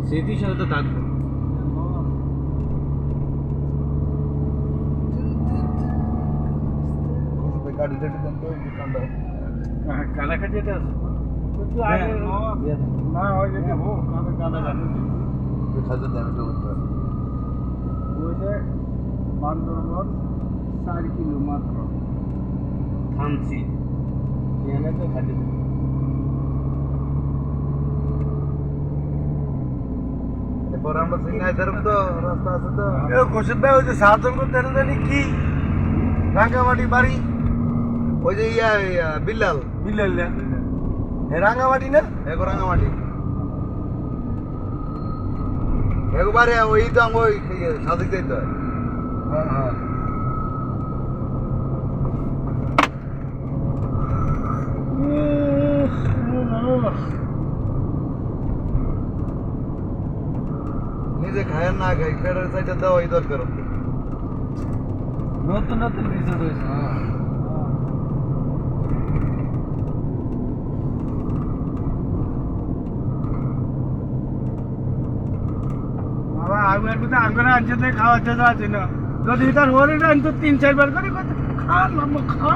স্মৃতি হিসাবে তো থাকবে। গাড়ি টাড়ি দেন তো ঠান্ডা কানাকাটি আছে না হয় যদি হোক আমি কানা গাড়ি খাদ্য দাম এটা করতে হবে ওই যে বান্দরবন 4 কিলো মাত্র থামছি এখানে তো খাদ্য দেবে এরপর আমরা সিংহাই তরফ তো রাস্তা আছে তো কোশিদ ভাই ওই যে সাধন করতে জানি কি রাঙ্গামাটি বাড়ি ওই যে বিল্লাল বিল্লাল এ রাঙ্গামাটি না এগো রাঙ্গামাটি একবারে ওই তো আমি ওই সাদিক যাইতে হয় হ্যাঁ হ্যাঁ নিজে খায় না খাই ফেডার সাইডে দেওয়াই দরকার নতুন নতুন রিসোর্ট হয়েছে। বাবা আমি আর কোথাও আঙ্গুরে আনছে তো খাওয়াতে যাচ্ছে না যদি তার হরে না তো 3-4 বার করে কথা খা লম্বা খা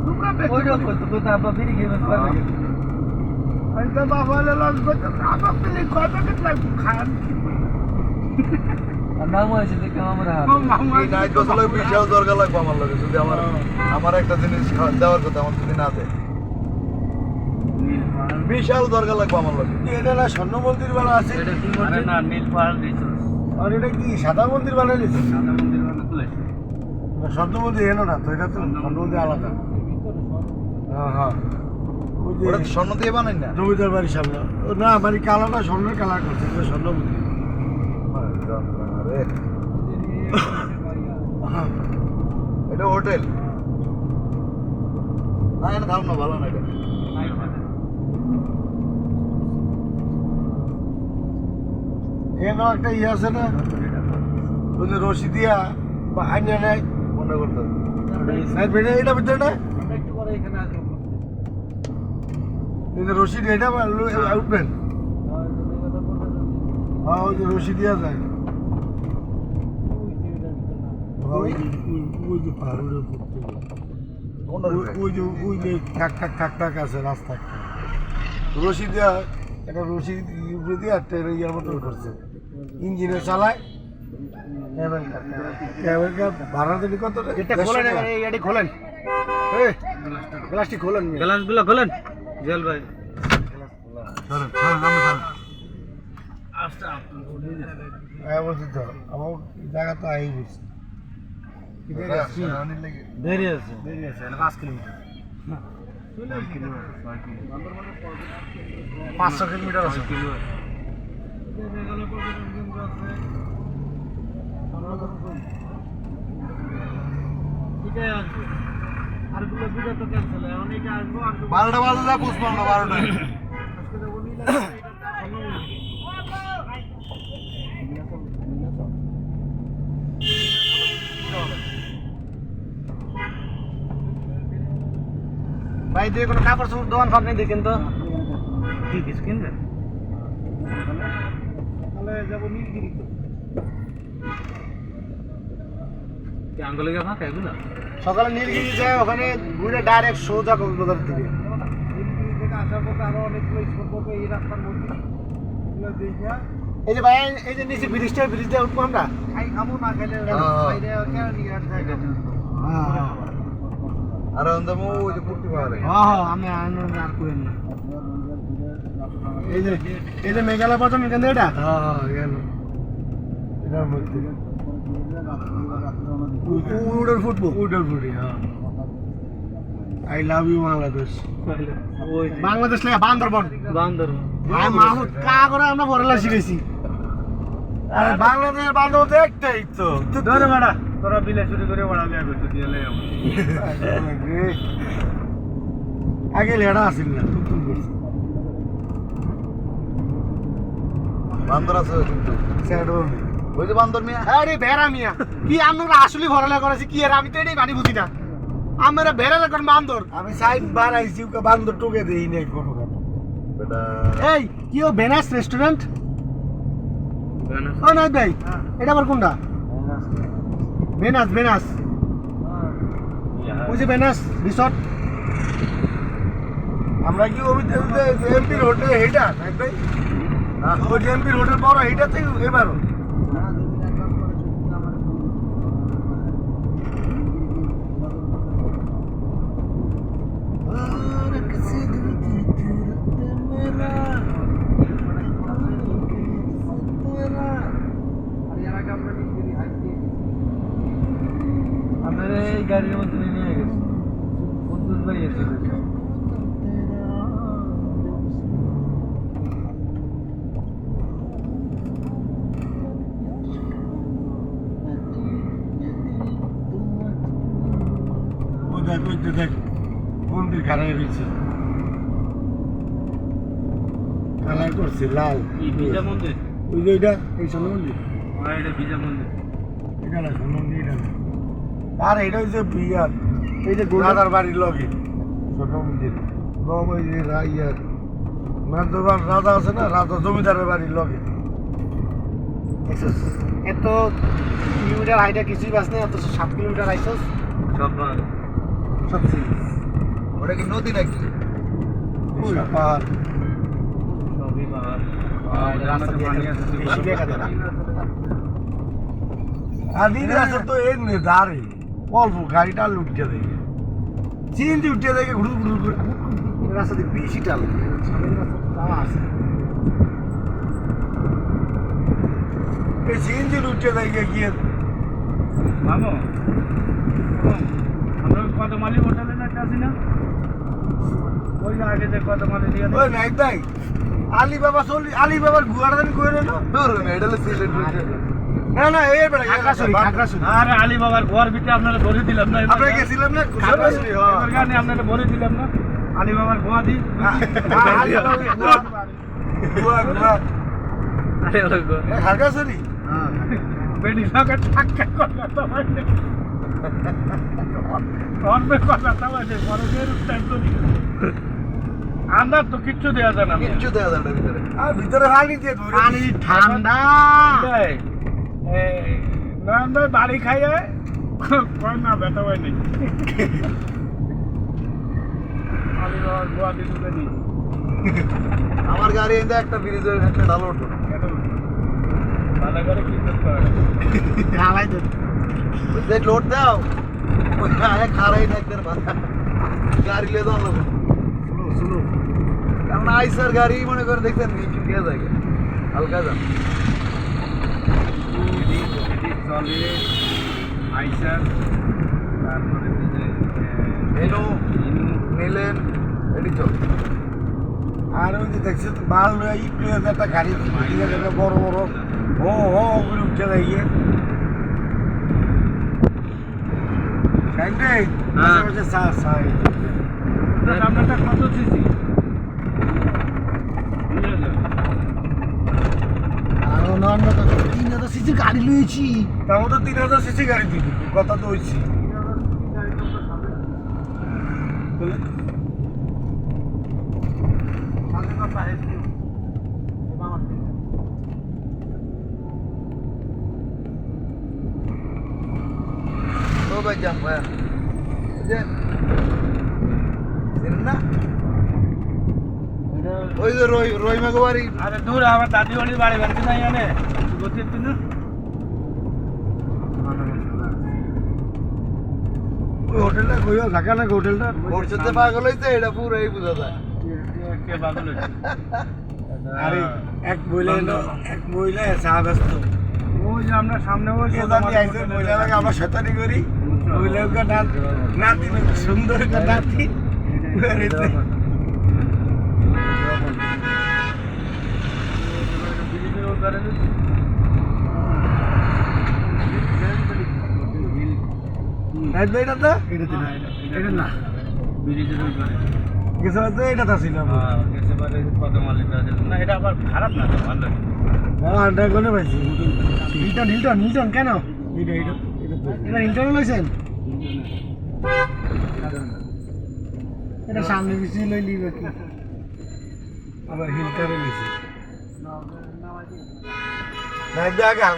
তোমরা ওই রকম তো কোথাও আবার বিড়ি খেয়ে পারবে আমি তো বাবা লজ করতে আবার পেলে কথা কথা খান আর নাম হয়েছে দেখে আমরা এই নাইট বসলে বিশাল দরকার লাগবে আমার লাগে যদি আমার একটা জিনিস দেওয়ার কথা আমার যদি না দেয় বিশাল দরকার লাগবে আমার লাগে এটা না স্বর্ণ মন্দির বানা আছে এটা কি বলছে না নীল পাহাড় রিসোর্ট আর এটা কি সাদা মন্দির বানা নিছে সাদা মন্দির মানে তুলেছে স্বর্ণ মন্দির এনো না তো এটা তো স্বর্ণ মন্দির আলাদা হ্যাঁ হ্যাঁ ওটা স্বর্ণ দিয়ে বানাই না জমিদার বাড়ির সামনে না বাড়ি কালারটা স্বর্ণের কালার করছে এটা স্বর্ণ মন্দির এটা হোটেল না এটা থাম না ভালো না এটা এখানে একটা ইয়ে আছে না ওই যে রশি দিয়া বা আইনা নেয় মনে করতে এটা ভিতরে না একটু পরে এখানে আসবো এই যে রশি দিয়ে এটা উঠবেন হ্যাঁ ওই যে রশি দিয়া যায় ওই যে পাহাড়ের উপর ওই যে ঠাক ঠাক ঠাক ঠাক আছে রাস্তা রশি দিয়া একটা রশি উপরে দিয়ে একটা ইয়ার মতো করছে ইঞ্জিনে চালায় ভাড়া দেবে কত এটা খোলেন এটি খোলেন গ্লাসটি খোলেন গ্লাসগুলো খোলেন জেল ভাই বলছি তো আমার জায়গা তো আই বলছি দেরি আছে 5 কিলোমিটার 500 কিলোমিটার আছে বারোটা বাজে যা বুঝলাম না 12টা ভাই দিয়ে কোনো কাপড় চোপড় দোকান ফাঁক নেই দেখেন তো কি কিছু কিনবেন তাহলে যাবো নীলগিরি আঙ্গুলে গিয়ে ফাঁকা এগুলো সকালে নীলগিরি যায় ওখানে ঘুরে ডাইরেক্ট সোজা কক্সবাজার দিকে নীলগিরি থেকে আসার পথে আরো অনেকগুলো স্পট পাবো এই রাস্তার মধ্যে এই যে ভাই এই যে নিচে ব্রিজ দিয়ে উঠবো আমরা খামো না খেলে আর অন্ধমো ওই যে পুট্টি পাহাড়ে আমি আর করেন না এই যে মেঘালয় পর্যন্ত এখান থেকে এটা এটার মধ্যে উডের ফুটবো উডের ফুটি হ্যাঁ I love you Bangladesh Bangladesh লাগে বান্দরবন মাহুদ কা করে আমরা পড়ালা শিখেছি আরে বাংলাদেশের বান্দরবন একটাই তো ধরে বেড়া তোরা বিলে চুরি করে বাড়ালে আগে দিলে আগে লেড়া আসিল না বান্দর আছে কিন্তু স্যাডো ওই যে বান্দর মিয়া আরে বেড়া মিয়া কি আমরা আসলে ভরালা করেছি কি আর আমি তো এটাই মানি বুঝি না আমরা বেড়া লাগান বান্দর আমি সাইড বার আইছি বান্দর টোকে দেই নাই কোনো কথা এই কি ও বেনাস রেস্টুরেন্ট ও নাই ভাই এটা আবার কোনটা বেনাস বেনাস ওই যে বেনাস রিসর্ট আমরা কি এমপি রোডে এইটা নাই ভাই ওই এমপি রোডের বড় এইটাতে এবারও আপনারা এই গাড়ির মধ্যে নিয়ে গেছে বন্ধুর ভাই এসে দেখ মন্দির খারাপ হয়েছে কালার করছে লাল ভিজা মন্দির ওই যে ওইটা এই সোনা মন্দির এটা ভিজা মন্দির এটা না সোনা মন্দির এটা না। আর এটা হচ্ছে বিয়ার এই যে রাধার বাড়ির লগে ছোট মন্দির লব ওই যে ইয়ার মাধবার রাধা আছে না রাধা জমিদারের বাড়ির লগে এত কিলোমিটার হাইটা কিছুই বাস নেই অথচ 7 কিলোমিটার আইসস সব সব ওটা কি নদী নাকি পাহাড় সবই পাহাড় রাস্তা দিয়ে পানি আছে বেশি দেখা যায় না আদি রাস্তা তো এর নে দাঁড়ে অল্প গাড়িটা লুটতে দেখে চিনতে উঠতে দেখে ঘুরু ঘুরু করে এই রাস্তা দিয়ে বেশি টাল সামনের রাস্তা তাও আছে এই চিনতে উঠতে দেখে গিয়ে মামো আমরা কত মালি হোটেলে না কাছি না ওই যে আগে যে কত মালি দিয়ে ওই নাই ভাই আলিবাবার গুয়ারাদানি করে না না না এই বেটা খাগড়াছড়ি খাগড়াছড়ি আরে আলী বাবার ঘর ভিতরে আপনারা ধরে দিলাম না আমরা গেছিলাম না খাগড়াছড়ি, হ্যাঁ। এবার গানে আপনারা ধরে দিলাম না আলী বাবার গোয়া দি আরে ওরা গো খাগড়াছড়ি বেডি লাগা ঠাক্কা কথা তো মানে অন্য কথা তো মানে পরের টাইম তো আন্দাজ তো কিচ্ছু দেয়া যায় না কিচ্ছু দেওয়া যায় না ভিতরে আর ভিতরে পানি দিয়ে ধরে পানি ঠান্ডা নরেন্দ্র বাড়ি খাইয়ে কয় না ব্যথা হয় নাই আলী বাবার গোয়া দি ঢুকে নি আমার গাড়ি এনে একটা ব্রিজের একটা ঢাল ওঠো ভালো করে কি করতে হয় ঢালাই তো যে লোড দাও ওই আয় খারাই থাকতে গাড়ি লে দাও লোক শুনো কারণ আইসার গাড়ি মনে করে দেখতেন নিচু দিয়ে যায় হালকা যান চলে আইসার তারপরে মেনু নিলেন এটি চল আর ওই যে দেখছি মাল একটু একটা গাড়ি বড় বড় ও ও করে উঠে দাঁড়িয়ে আপনারটা কত সিসি আর অন্য তো 3000 সিসি গাড়ি লইছি তার মধ্যে 3000 সিসি গাড়ি দিবি কথা তো হয়েছি তো ভাই যাম ভাই না ওই যে রই মাগবাড়ি আরে দূর আমার দাদি বাড়ির বাড়ি বাড়িতে নাই আনে গতি না ওই হোটেলটা কইও ঢাকা না হোটেলটা খরচতে পাগল হইছে এটা পুরো এই বুঝা যায় কে পাগল হয়েছে আরে এক মহিলা চা ব্যস্ত ওই যে আমরা সামনে ওই কে জানি আইছে মহিলা লাগে আমরা শয়তানি করি মহিলাকে নাতি সুন্দর একটা নাতি বেরিয়েছে এটা তো এটা না ব্রিজের ওই পারে গেছে তো এটা তো ছিল গেছে পারে কত মালিক আছে না এটা আবার খারাপ না তো ভালো হ্যাঁ এটা কোনে পাইছি হিলটন হিলটন হিলটন কেন এটা এটা হিলটন লইছেন এটা সামনে বেশি লই লিবে কি আবার হিলটারে নিছি না আগে হালকা